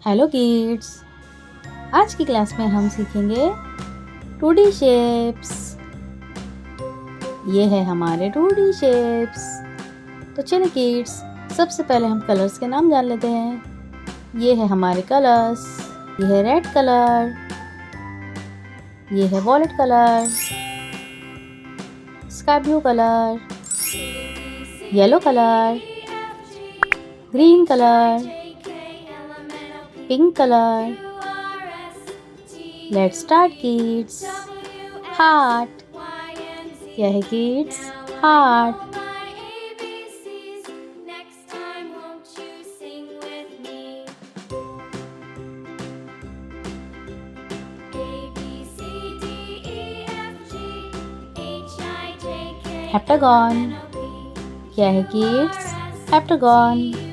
Hello kids, आज की class में हम सीखेंगे 2D शेप्स। ये है हमारे 2D शेप्स। तो चलिए किड्स, सबसे पहले हम कलर्स के नाम जान लेते हैं। ये है हमारे कलर्स। ये है रेड कलर, ये है violet colour, sky blue colour, yellow colour, green colour, pink colour. Let's start kids. Heart, क्या है किड्स? हार्ट। हेप्टागन, क्या है किड्स? हेप्टागन।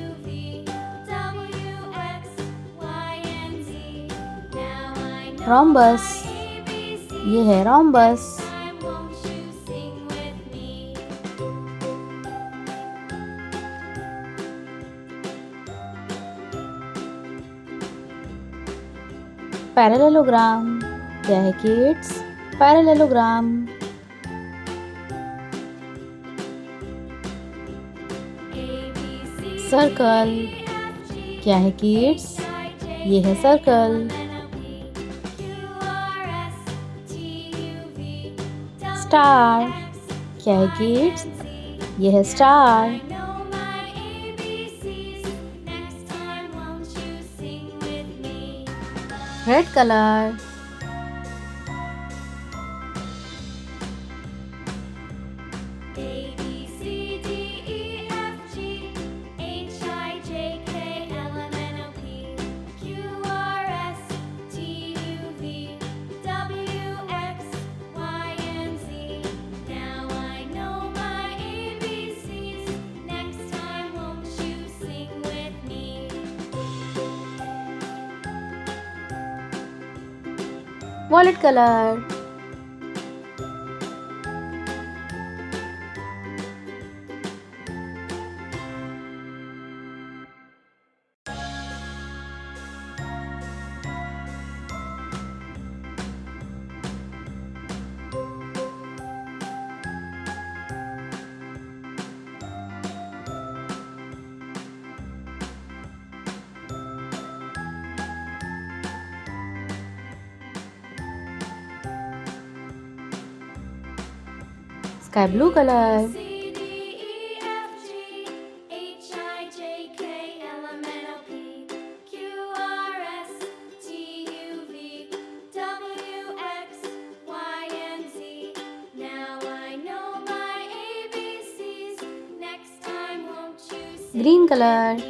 rhombus, ये है rhombus। parallelogram, क्या है किड्स? parallelogram। सर्कल, क्या है किड्स? ये है सर्कल। स्टार, क्या है किड्स? ये है star. Red colour, violet colour, sky blue colour, green colour,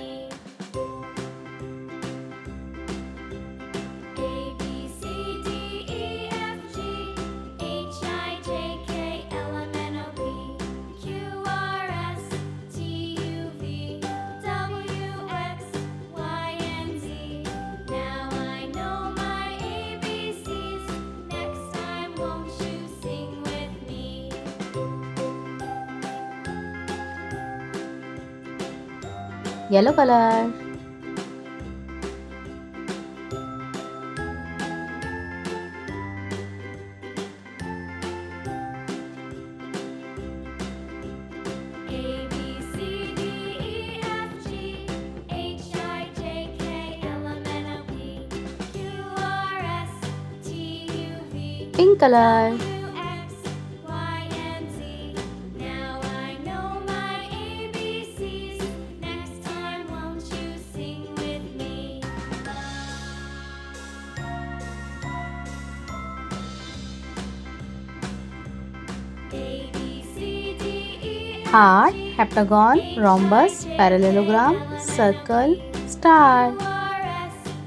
yellow colour, pink colour, heart, heptagon, rhombus, parallelogram, circle, star.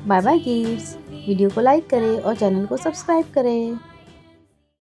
Bye bye kids. Video को like करें और चैनल को सब्सक्राइब करें।